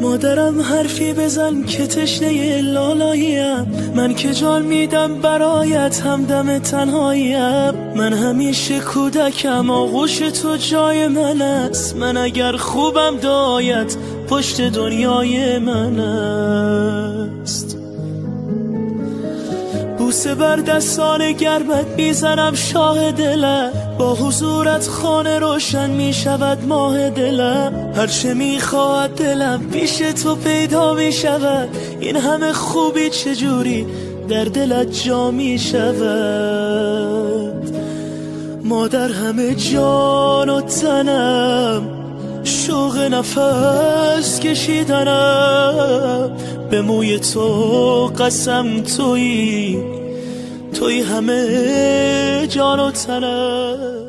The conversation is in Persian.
مادرم حرفی بزن که تشنه لالاییم، من که جان میدم برایت همدم تنهاییم. من همیشه کودکم آغوش تو جای من است، من اگر خوبم دایت پشت دنیای من است. بوسه بر دستان گرمت میزنم شاه دلم، با حضورت خانه روشن میشود ماه دلم. هرچه میخواهد دلم پیش تو پیدا میشود، این همه خوبی چجوری در دلت جا میشود. مادر همه جان و تنم، شوق نفس کشیدنم، به موی تو قسم تویی همه جان و تنم.